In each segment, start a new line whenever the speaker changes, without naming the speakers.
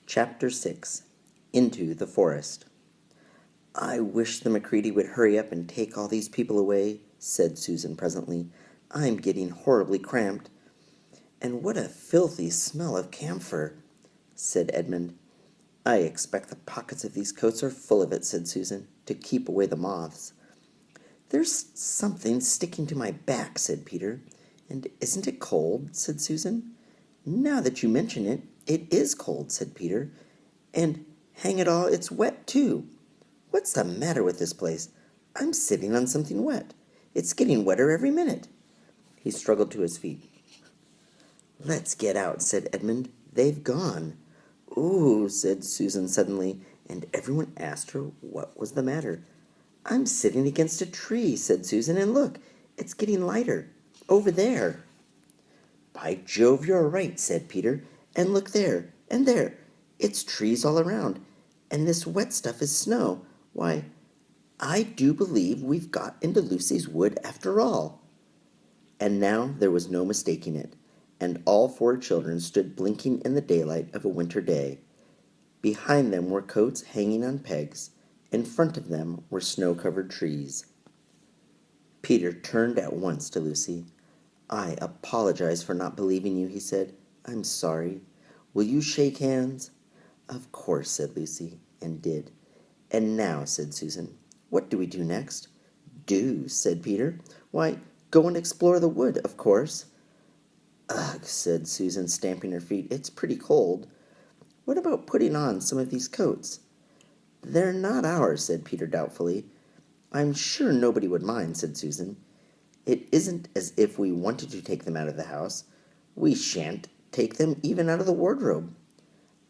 Chapter 6. Into the Forest. "I wish the Macready would hurry up and take all these people away," said Susan presently. "I'm getting horribly cramped." "And what a filthy smell of camphor," said Edmund. "I expect the pockets of these coats are full of it," said Susan, "to keep away the moths." "There's something sticking to my back," said Peter. "And isn't it cold?" said Susan. "Now that you mention it, it is cold," said Peter. "And, hang it all, it's wet, too. What's the matter with this place? I'm sitting on something wet. It's getting wetter every minute." He struggled to his feet. "Let's get out," said Edmund. "They've gone." "Ooh," said Susan suddenly, and everyone asked her what was the matter. "I'm sitting against a tree," said Susan, "and look, it's getting lighter. Over there." "By Jove, you're right," said Peter. "And look there, and there. It's trees all around, and this wet stuff is snow. Why, I do believe we've got into Lucy's wood after all." And now there was no mistaking it, and all four children stood blinking in the daylight of a winter day. Behind them were coats hanging on pegs. In front of them were snow-covered trees. Peter turned at once to Lucy. "I apologize for not believing you," he said. "I'm sorry. Will you shake hands?" "Of course," said Lucy, and did. "And now," said Susan, "what do we do next?" "Do?" said Peter. "Why, go and explore the wood, of course." "Ugh," said Susan, stamping her feet. "It's pretty cold. What about putting on some of these coats?" "They're not ours," said Peter doubtfully. "I'm sure nobody would mind," said Susan. "It isn't as if we wanted to take them out of the house. We shan't take them even out of the wardrobe."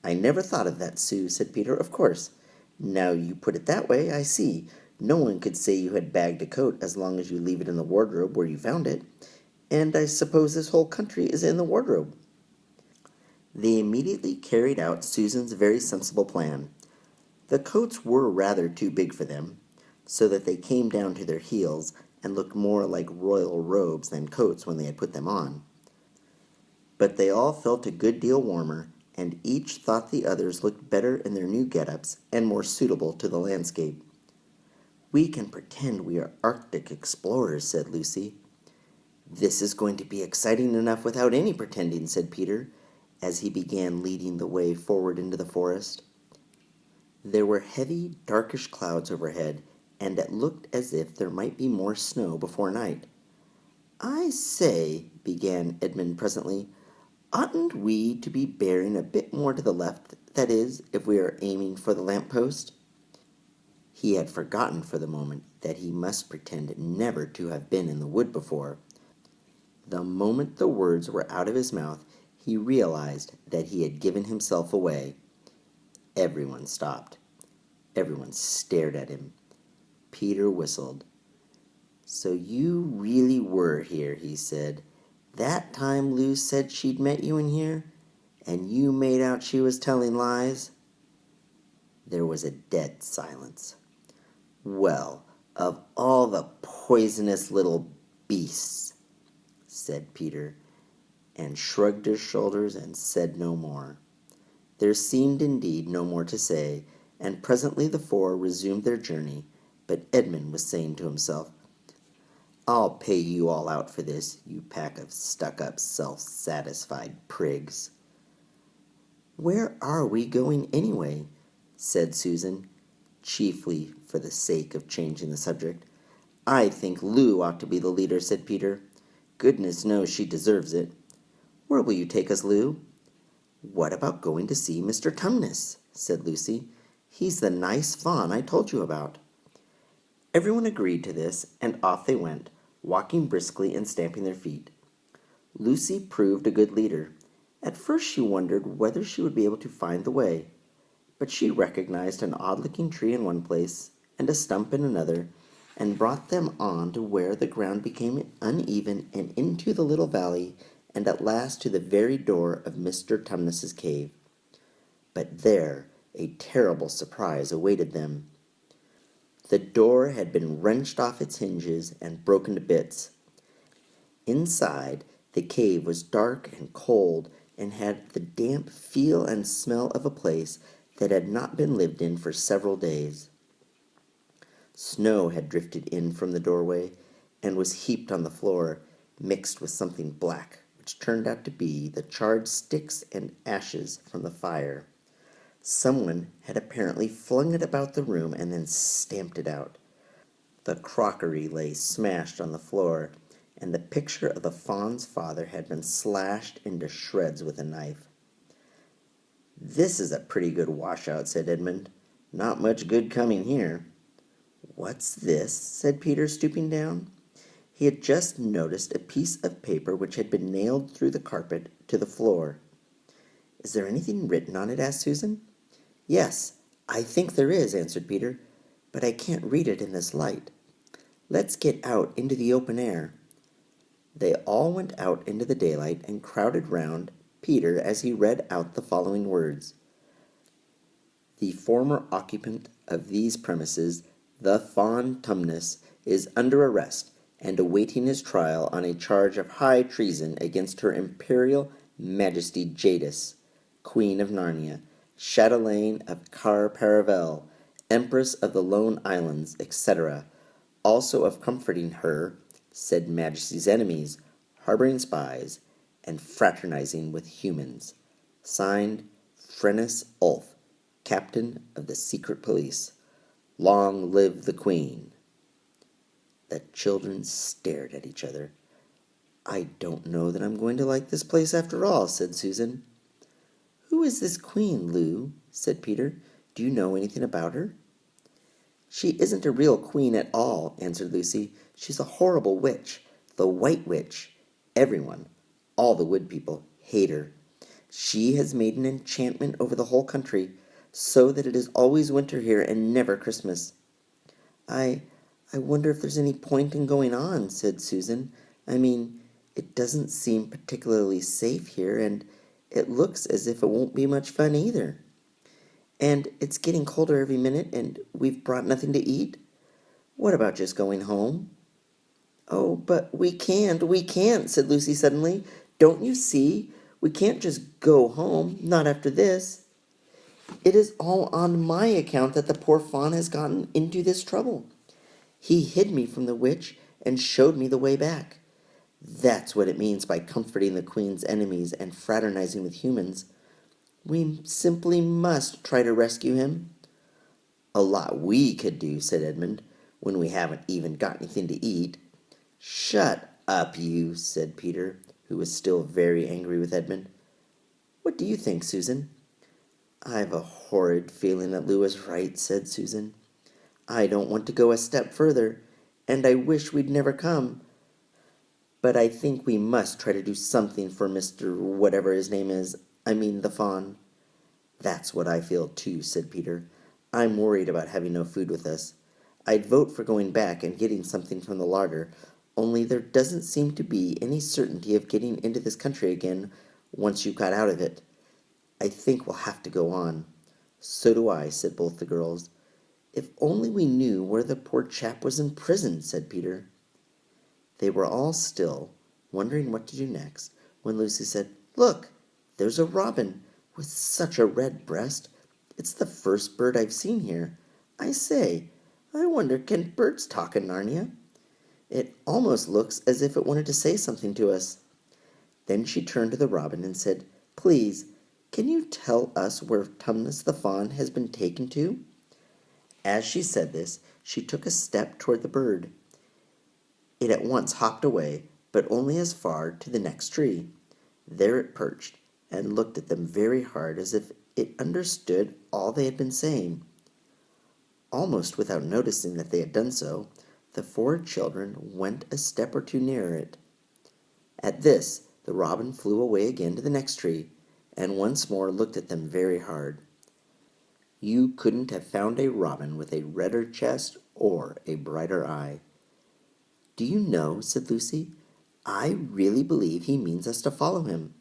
"I never thought of that, Sue," said Peter. "Of course. Now you put it that way, I see. No one could say you had bagged a coat as long as you leave it in the wardrobe where you found it. And I suppose this whole country is in the wardrobe." They immediately carried out Susan's very sensible plan. The coats were rather too big for them, so that they came down to their heels and looked more like royal robes than coats when they had put them on. But they all felt a good deal warmer, and each thought the others looked better in their new get-ups and more suitable to the landscape. "We can pretend we are Arctic explorers," said Lucy. "This is going to be exciting enough without any pretending," said Peter, as he began leading the way forward into the forest. There were heavy, darkish clouds overhead, and it looked as if there might be more snow before night. "I say," began Edmund presently, "oughtn't we to be bearing a bit more to the left, that is, if we are aiming for the lamp-post?" He had forgotten for the moment that he must pretend never to have been in the wood before. The moment the words were out of his mouth, he realized that he had given himself away. Everyone stopped. Everyone stared at him. Peter whistled. "So you really were here," he said. "That time Lou said she'd met you in here, and you made out she was telling lies?" There was a dead silence. "Well, of all the poisonous little beasts," said Peter, and shrugged his shoulders and said no more. There seemed indeed no more to say, and presently the four resumed their journey, but Edmund was saying to himself, "I'll pay you all out for this, you pack of stuck-up, self-satisfied prigs." "Where are we going anyway?" said Susan, chiefly for the sake of changing the subject. "I think Lou ought to be the leader," said Peter. "Goodness knows she deserves it." "Where will you take us, Lou?" "What about going to see Mr. Tumnus?" said Lucy. "He's the nice fawn I told you about." Everyone agreed to this, and off they went, walking briskly and stamping their feet. Lucy proved a good leader. At first she wondered whether she would be able to find the way, but she recognized an odd-looking tree in one place and a stump in another, and brought them on to where the ground became uneven and into the little valley, and at last to the very door of Mr. Tumnus's cave. But there a terrible surprise awaited them. The door had been wrenched off its hinges and broken to bits. Inside, the cave was dark and cold, and had the damp feel and smell of a place that had not been lived in for several days. Snow had drifted in from the doorway and was heaped on the floor, mixed with something black, which turned out to be the charred sticks and ashes from the fire. Someone had apparently flung it about the room and then stamped it out. The crockery lay smashed on the floor, and the picture of the fawn's father had been slashed into shreds with a knife. "This is a pretty good washout," said Edmund. "Not much good coming here." "What's this?" said Peter, stooping down. He had just noticed a piece of paper which had been nailed through the carpet to the floor. "Is there anything written on it?" asked Susan. "Yes, I think there is," answered Peter, "but I can't read it in this light. Let's get out into the open air." They all went out into the daylight and crowded round Peter as he read out the following words: "The former occupant of these premises, the fawn Tumnus, is under arrest and awaiting his trial on a charge of high treason against her Imperial Majesty Jadis, Queen of Narnia, Chatelaine of Car Paravel, Empress of the Lone Islands, etc., also of comforting her, said Majesty's enemies, harboring spies, and fraternizing with humans. Signed, Frenus Ulf, Captain of the Secret Police. Long live the Queen." The children stared at each other. "I don't know that I'm going to like this place after all," said Susan. "Who is this Queen, Lou?" said Peter. "Do you know anything about her?" "She isn't a real queen at all," answered Lucy. "She's a horrible witch, the White Witch. Everyone, all the wood people, hate her. She has made an enchantment over the whole country, so that it is always winter here and never Christmas." I wonder if there's any point in going on," said Susan. "I mean, it doesn't seem particularly safe here, and it looks as if it won't be much fun either. And it's getting colder every minute, and we've brought nothing to eat. What about just going home?" "Oh, but we can't," said Lucy suddenly. "Don't you see? We can't just go home, not after this. It is all on my account that the poor fawn has gotten into this trouble. He hid me from the witch and showed me the way back. That's what it means by comforting the Queen's enemies and fraternizing with humans. We simply must try to rescue him." "A lot we could do," said Edmund, "when we haven't even got anything to eat." "Shut up, you," said Peter, who was still very angry with Edmund. "What do you think, Susan?" "I've a horrid feeling that Lou is right," said Susan. "I don't want to go a step further, and I wish we'd never come. But I think we must try to do something for Mr. whatever his name is. I mean the fawn." "That's what I feel too," said Peter. "I'm worried about having no food with us. I'd vote for going back and getting something from the larder, only there doesn't seem to be any certainty of getting into this country again once you've got out of it. I think we'll have to go on." "So do I," said both the girls. "If only we knew where the poor chap was in prison," said Peter. They were all still, wondering what to do next, when Lucy said, "Look, there's a robin with such a red breast. It's the first bird I've seen here. I say, I wonder, can birds talk in Narnia? It almost looks as if it wanted to say something to us." Then she turned to the robin and said, "Please, can you tell us where Tumnus the fawn has been taken to?" As she said this, she took a step toward the bird. It at once hopped away, but only as far to the next tree. There it perched, and looked at them very hard as if it understood all they had been saying. Almost without noticing that they had done so, the four children went a step or two nearer it. At this, the robin flew away again to the next tree, and once more looked at them very hard. You couldn't have found a robin with a redder chest or a brighter eye. "Do you know," said Lucy, "I really believe he means us to follow him."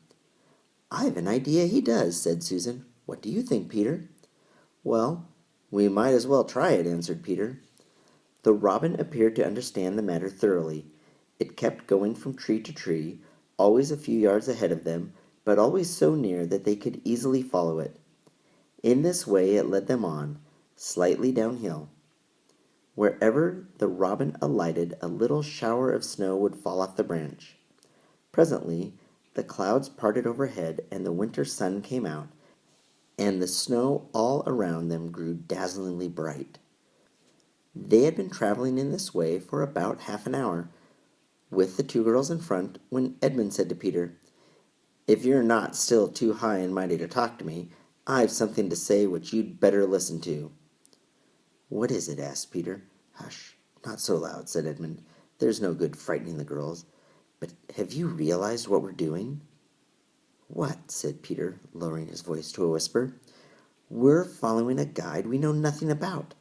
"I've an idea he does," said Susan. "What do you think, Peter?" "Well, we might as well try it," answered Peter. The robin appeared to understand the matter thoroughly. It kept going from tree to tree, always a few yards ahead of them, but always so near that they could easily follow it. In this way it led them on, slightly downhill. Wherever the robin alighted, a little shower of snow would fall off the branch. Presently, the clouds parted overhead, and the winter sun came out, and the snow all around them grew dazzlingly bright. They had been traveling in this way for about half an hour, with the two girls in front, when Edmund said to Peter, "If you're not still too high and mighty to talk to me, I've something to say which you'd better listen to." "What is it?" asked Peter. "Hush, not so loud," said Edmund. "There's no good frightening the girls. But have you realized what we're doing?" "What?" said Peter, lowering his voice to a whisper. "We're following a guide we know nothing about.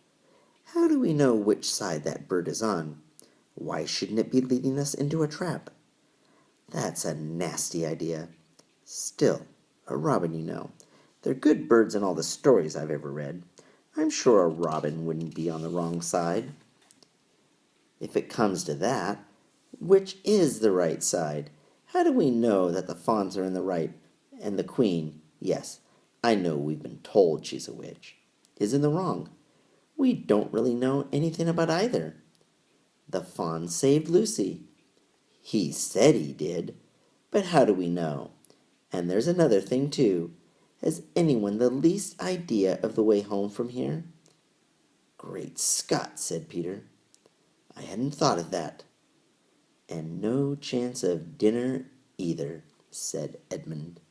How do we know which side that bird is on? Why shouldn't it be leading us into a trap?" "That's a nasty idea. Still, a robin, you know. They're good birds in all the stories I've ever read. I'm sure a robin wouldn't be on the wrong side." "If it comes to that, which is the right side? How do we know that the fawns are in the right, and the queen, yes, I know we've been told she's a witch, is in the wrong? We don't really know anything about either. The fawn saved Lucy. He said he did, but how do we know? And there's another thing, too. Has anyone the least idea of the way home from here?" "Great Scott," said Peter. "I hadn't thought of that." "And no chance of dinner either," said Edmund.